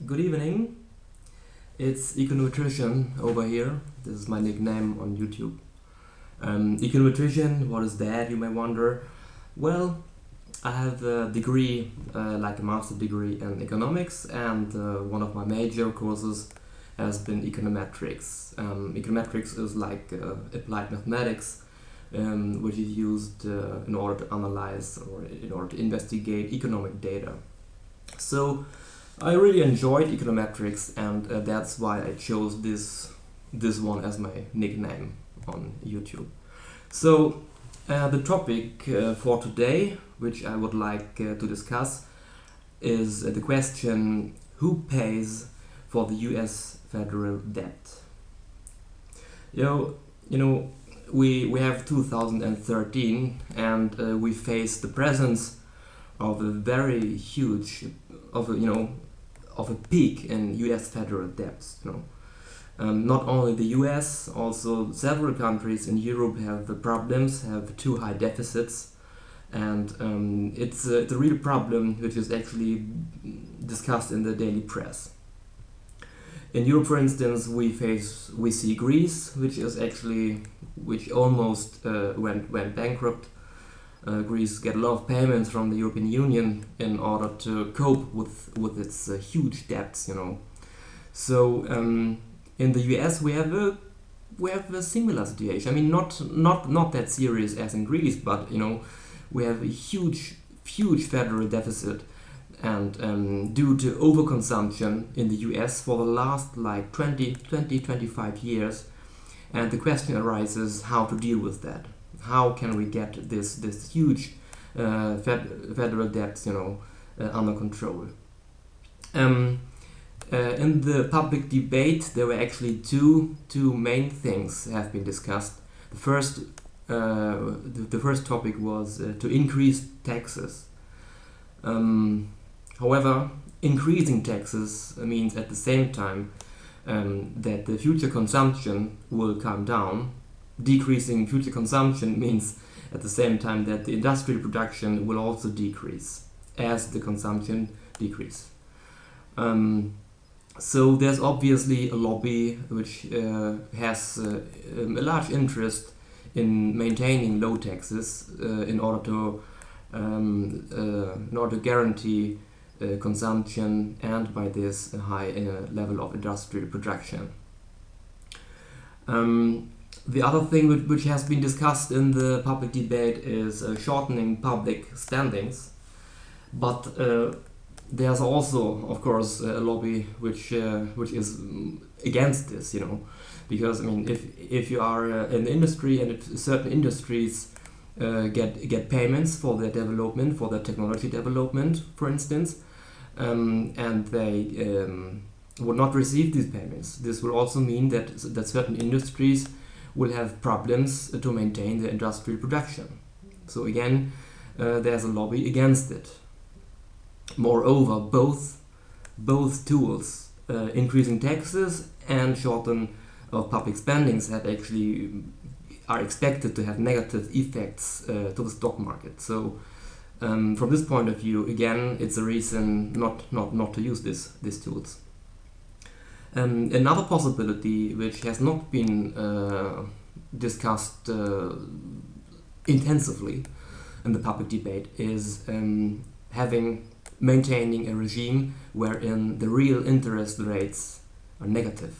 Good evening. It's Econutrition over here. This is my nickname on YouTube. Econutrition, what is that, you may wonder? Well, I have a degree, like a master degree in economics, and one of my major courses has been econometrics. Econometrics is like applied mathematics, which is used in order to analyze or in order to investigate economic data. So I really enjoyed econometrics, and that's why I chose this one as my nickname on YouTube. So the topic for today, which I would like to discuss, is the question: who pays for the U.S. federal debt? You know, we have 2013, and we face the presence of a very huge, of a peak in U.S. federal debts. Not only the U.S., also several countries in Europe have problems, have too high deficits, and it's a real problem which is actually discussed in the daily press. In Europe, for instance, we see Greece, which almost went bankrupt. Greece get a lot of payments from the European Union in order to cope with its huge debts. So in the U.S. we have a similar situation. I mean, not that serious as in Greece, but we have a huge federal deficit, and due to overconsumption in the US for the last like 25 years, and the question arises how to deal with that. How can we get this huge federal debts under control? In the public debate, there were actually two main things have been discussed. The first topic was to increase taxes. However, increasing taxes means at the same time that the future consumption will come down. Decreasing future consumption means at the same time that the industrial production will also decrease as the consumption decreases. So there's obviously a lobby which has a large interest in maintaining low taxes in order to guarantee consumption, and by this a high level of industrial production. The other thing which has been discussed in the public debate is shortening public spendings, but there's also, of course, a lobby which is against this, because I mean, if you are in the industry, and if certain industries get payments for their development, for their technology development, for instance, and they would not receive these payments, this will also mean that certain industries will have problems to maintain their industrial production. So again, there's a lobby against it. Moreover, both tools, increasing taxes and shorten of public spendings, are expected to have negative effects to the stock market. So from this point of view, again, it's a reason not to use these tools. Another possibility which has not been discussed intensively in the public debate is maintaining a regime wherein the real interest rates are negative.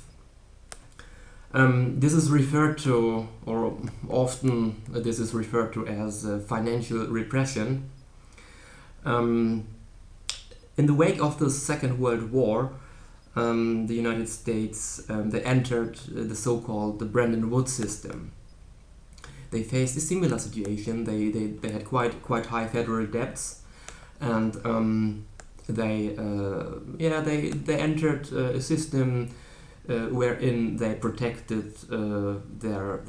This is referred to, or often this is referred to as financial repression. In the wake of the Second World War, the United States they entered the so-called the Bretton Woods system. They faced a similar situation. They had quite high federal debts, and they entered a system wherein they protected their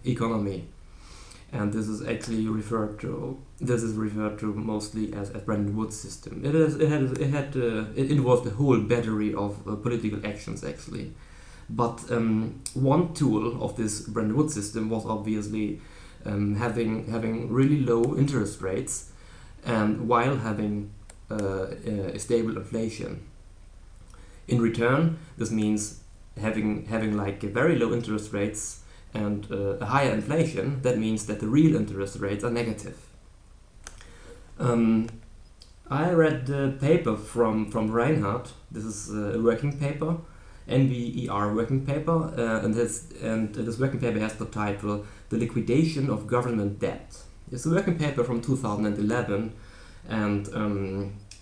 economy, and this is actually referred to mostly as Bretton Woods system. It involved a whole battery of political actions actually, but one tool of this Bretton Woods system was obviously having really low interest rates, and while having stable inflation. In return, this means having like very low interest rates and a higher inflation. That means that the real interest rates are negative. I read the paper from Reinhardt. This is a working paper, NVER working paper, and this working paper has the title "The Liquidation of Government Debt." It's a working paper from 2011, and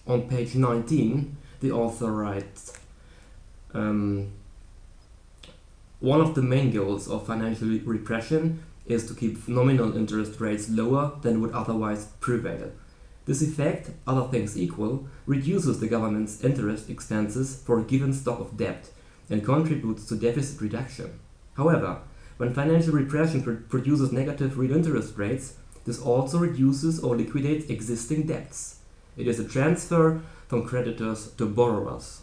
on page 19, the author writes, one of the main goals of financial repression is to keep nominal interest rates lower than would otherwise prevail. This effect, other things equal, reduces the government's interest expenses for a given stock of debt and contributes to deficit reduction. However, when financial repression produces negative real interest rates, this also reduces or liquidates existing debts. It is a transfer from creditors to borrowers.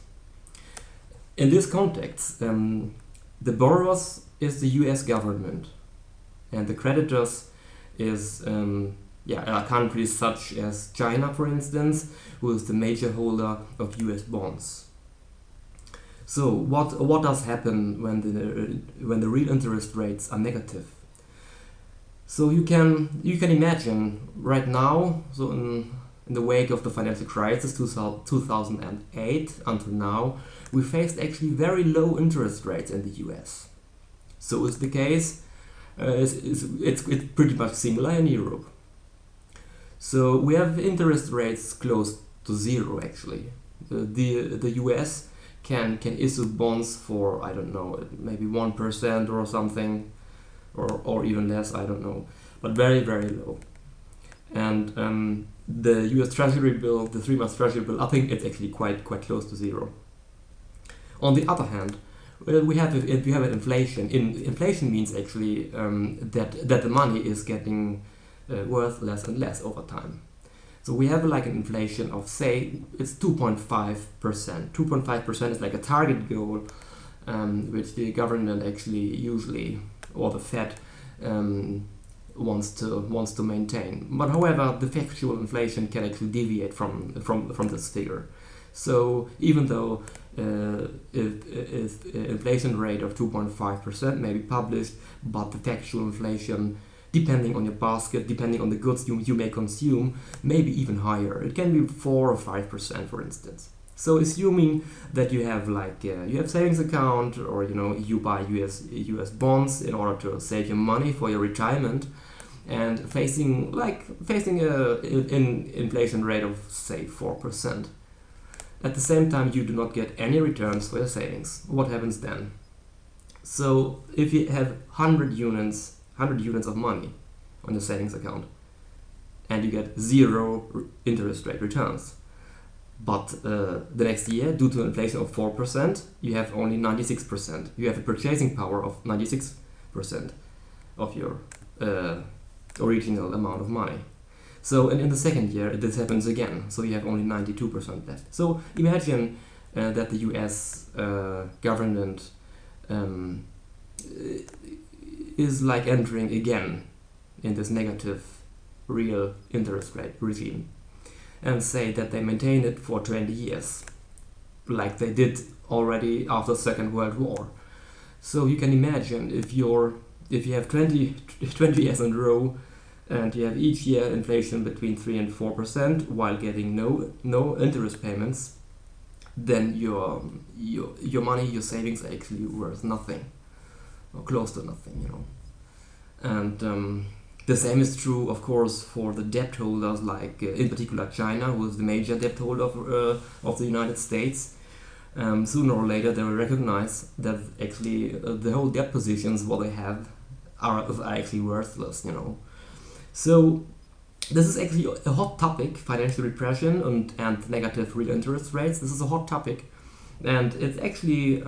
In this context, the borrowers is the US government, and the creditors is countries such as China, for instance, who is the major holder of US bonds. So what does happen when the real interest rates are negative? So you can imagine right now, so in the wake of the financial crisis 2008 until now, we faced actually very low interest rates in the US. So is the case. It's pretty much similar in Europe. So we have interest rates close to zero actually. The US can issue bonds for, I don't know, maybe 1% or something, or even less, I don't know, but very, very low. And the US Treasury bill, the 3-month Treasury bill, I think it's actually quite close to zero. On the other hand, we have inflation. Inflation means actually that the money is getting worth less and less over time. So we have like an inflation of, say, it's 2.5%. 2.5% is like a target goal, which the government actually usually, or the Fed, wants to maintain. But however, the factual inflation can actually deviate from this figure. So even though if inflation rate of 2.5% may be published, but the factual inflation, depending on your basket, depending on the goods you may consume, may be even higher. It can be 4 or 5%, for instance. So assuming that you have you have savings account, or you buy US bonds in order to save your money for your retirement, and facing an inflation rate of, say, 4%. At the same time, you do not get any returns for your savings. What happens then? So if you have 100 units of money on your savings account, and you get 0 interest rate returns, but the next year, due to inflation of 4%, you have only 96%. You have a purchasing power of 96% of your original amount of money. So in the second year, this happens again. So you have only 92% left. So imagine that the US government is like entering again in this negative real interest rate regime, and say that they maintain it for 20 years, like they did already after the Second World War. So you can imagine if you have 20 years in a row, and you have each year inflation between 3 and 4% while getting no interest payments, then your money, your savings are actually worth nothing, or close to nothing, And the same is true, of course, for the debt holders, like in particular China, who is the major debt holder of the United States. Sooner or later, they will recognize that actually the whole debt positions what they have are actually worthless, So this is actually a hot topic, financial repression and negative real interest rates. This is a hot topic, and it's actually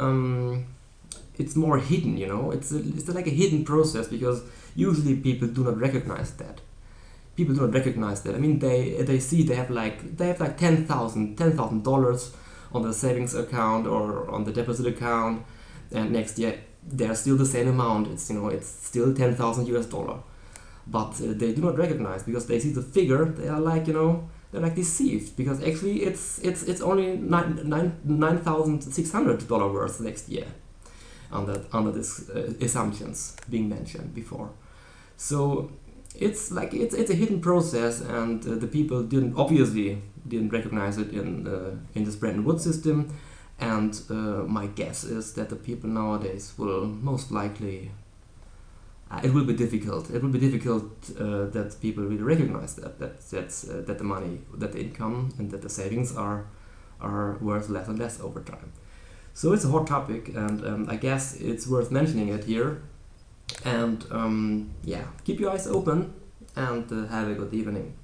it's more hidden, It's like a hidden process, because usually people do not recognize that. People do not recognize that. I mean, they see they have like $10,000 on the savings account or on the deposit account, and next year they're still the same amount. It's still $10,000 US. But they do not recognize, because they see the figure. They are like, they're like deceived, because actually it's only $9,600 worth next year under this assumptions being mentioned before. So it's like it's a hidden process, and the people obviously didn't recognize it in this Bretton Woods system. And my guess is that the people nowadays will most likely, it will be difficult. It will be difficult that people really recognize that the money, that the income, and that the savings are worth less and less over time. So it's a hot topic, and I guess it's worth mentioning it here. And yeah, keep your eyes open, and have a good evening.